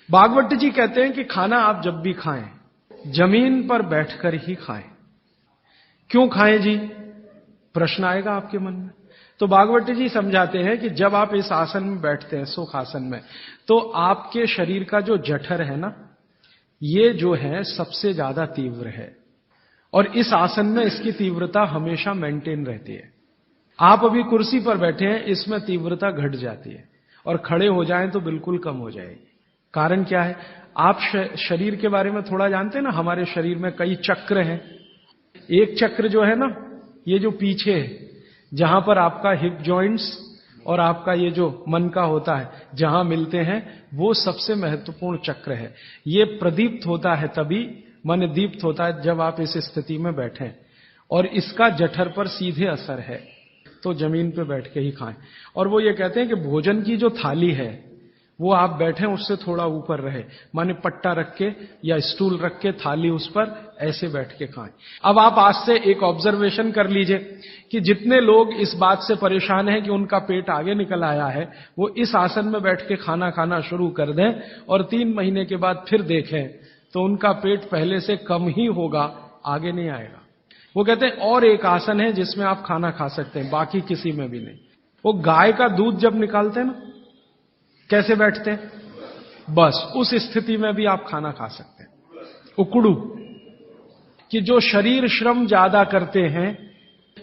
भागवत जी कहते हैं कि खाना आप जब भी खाएं, जमीन पर बैठकर ही खाएं। क्यों खाएं जी? प्रश्न आएगा आपके मन में। तो भागवत जी समझाते हैं कि जब आप इस आसन में बैठते हैं, सुख आसन में, तो आपके शरीर का जो जठर है ना, ये जो है सबसे ज्यादा तीव्र है, और इस आसन में इसकी तीव्रता हमेशा मेंटेन रहती है। आप अभी कुर्सी पर बैठे हैं, इसमें तीव्रता घट जाती है, और खड़े हो जाएं तो बिल्कुल कम हो जाएगी। कारण क्या है? आप शरीर के बारे में थोड़ा जानते हैं ना, हमारे शरीर में कई चक्र हैं। एक चक्र जो है ना, ये जो पीछे है, जहां पर आपका हिप जॉइंट्स और आपका ये जो मन का होता है, जहां मिलते हैं, वो सबसे महत्वपूर्ण चक्र है। ये प्रदीप्त होता है तभी, मन दीप्त होता है जब आप इस स्थिति में बैठे, और इसका जठर पर सीधे असर है। तो जमीन पे बैठ के ही खाएं। और वो ये कहते हैं कि भोजन की जो थाली है, वो आप बैठे उससे थोड़ा ऊपर रहे, माने पट्टा रख के या स्टूल रख के थाली उस पर ऐसे बैठ के खाएं। अब आप आज से एक ऑब्जर्वेशन कर लीजिए कि जितने लोग इस बात से परेशान हैं कि उनका पेट आगे निकल आया है, वो इस आसन में बैठ के खाना खाना शुरू कर दें, और 3 महीने के बाद फिर देखें तो उनका पेट पहले से कम ही होगा, आगे नहीं आएगा। वो कहते हैं और एक आसन है जिसमें आप खाना खा सकते हैं, बाकी किसी में भी नहीं। वो गाय का दूध जब निकालते हैं ना, कैसे बैठते हैं? बस उस स्थिति में भी आप खाना खा सकते हैं। उकड़ू, कि जो शरीर श्रम ज्यादा करते हैं,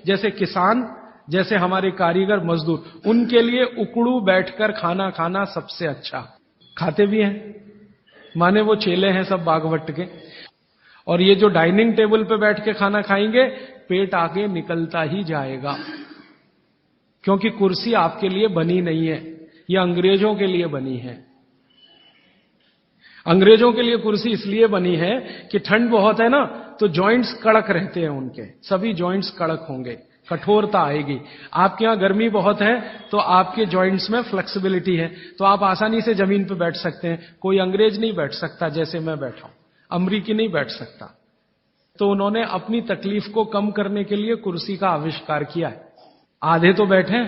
जैसे किसान, जैसे हमारे कारीगर मजदूर, उनके लिए उकड़ू बैठकर खाना खाना सबसे अच्छा। खाते भी हैं, माने वो चेले हैं सब भागवत के। और ये जो डाइनिंग टेबल पे बैठ के खाना खाएंगे, पेट आगे निकलता ही जाएगा, क्योंकि कुर्सी आपके लिए बनी नहीं है, ये अंग्रेजों के लिए बनी है। अंग्रेजों के लिए कुर्सी इसलिए बनी है कि ठंड बहुत है ना, तो जॉइंट्स कड़क रहते हैं उनके, सभी जॉइंट्स कड़क होंगे, कठोरता आएगी। आपके यहां गर्मी बहुत है तो आपके जॉइंट्स में फ्लेक्सिबिलिटी है, तो आप आसानी से जमीन पर बैठ सकते हैं। कोई अंग्रेज नहीं बैठ सकता जैसे मैं बैठा हूं, अमरीकी नहीं बैठ सकता। तो उन्होंने अपनी तकलीफ को कम करने के लिए कुर्सी का आविष्कार किया है। आधे तो बैठे,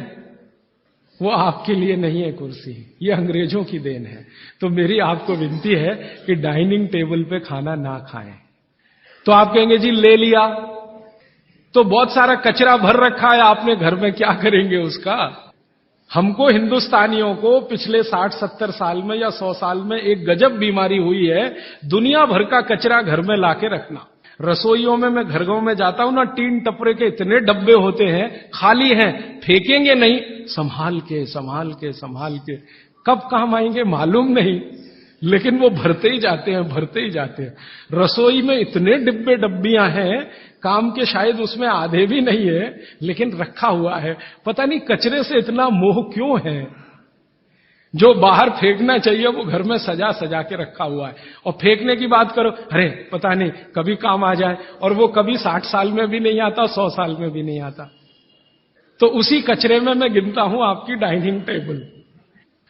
वो आपके लिए नहीं है कुर्सी, ये अंग्रेजों की देन है। तो मेरी आपको विनती है कि डाइनिंग टेबल पे खाना ना खाएं। तो आप कहेंगे जी ले लिया तो बहुत सारा कचरा भर रखा है आपने घर में, क्या करेंगे उसका? हमको हिंदुस्तानियों को पिछले 60-70 साल में या 100 साल में एक गजब बीमारी हुई है, दुनिया भर का कचरा घर में लाके रखना। रसोइयों में मैं घरों में जाता हूं ना, टीन टपरे के इतने डब्बे होते हैं, खाली हैं, फेंकेंगे नहीं, संभाल के संभाल के संभाल के, कब काम आएंगे मालूम नहीं, लेकिन वो भरते ही जाते हैं, भरते ही जाते हैं। रसोई में इतने डिब्बे डब्बियां हैं, काम के शायद उसमें आधे भी नहीं है, लेकिन रखा हुआ है। पता नहीं कचरे से इतना मोह क्यों है। जो बाहर फेंकना चाहिए वो घर में सजा सजा के रखा हुआ है। और फेंकने की बात करो, अरे पता नहीं कभी काम आ जाए, और वो कभी 60 साल में भी नहीं आता, 100 साल में भी नहीं आता। तो उसी कचरे में मैं गिनता हूं आपकी डाइनिंग टेबल।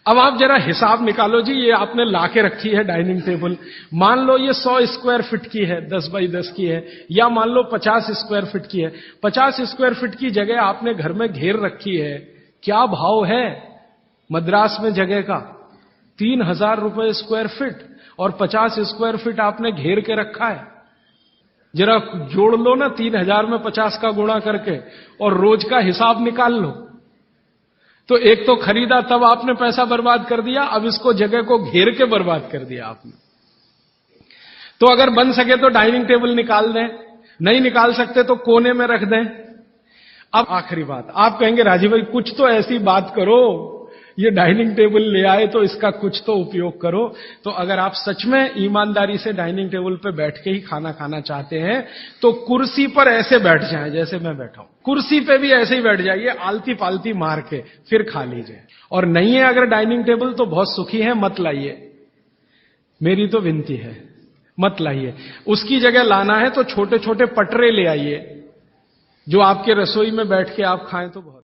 अब आप जरा हिसाब निकालो जी, ये आपने लाके रखी है डाइनिंग टेबल, मान लो ये 100 स्क्वायर फीट की है, 10 बाई 10 की है, या मान लो 50 स्क्वायर फीट की है। 50 स्क्वायर फीट की जगह आपने घर में घेर रखी है, क्या भाव है मद्रास में जगह का? 3000 रुपए स्क्वायर फीट, और 50 स्क्वायर फीट आपने घेर के रखा है। जरा जोड़ लो ना 3000 में 50 का गुणा करके, और रोज का हिसाब निकाल लो। तो एक तो खरीदा तब आपने पैसा बर्बाद कर दिया, अब इसको जगह को घेर के बर्बाद कर दिया आपने। तो अगर बन सके तो डाइनिंग टेबल निकाल दें, नहीं निकाल सकते तो कोने में रख दें। अब आखिरी बात, आप कहेंगे राजीव भाई कुछ तो ऐसी बात करो, ये डाइनिंग टेबल ले आए तो इसका कुछ तो उपयोग करो। तो अगर आप सच में ईमानदारी से डाइनिंग टेबल पे बैठ के ही खाना खाना चाहते हैं, तो कुर्सी पर ऐसे बैठ जाएं जैसे मैं बैठा हूं, कुर्सी पे भी ऐसे ही बैठ जाइए, आलती पालती मार के, फिर खा लीजिए। और नहीं है अगर डाइनिंग टेबल तो बहुत सुखी है, मत लाइए, मेरी तो विनती है, मत लाइए। उसकी जगह लाना है तो छोटे छोटे पटरे ले आइए, जो आपके रसोई में बैठ के आप खाएं तो बहुत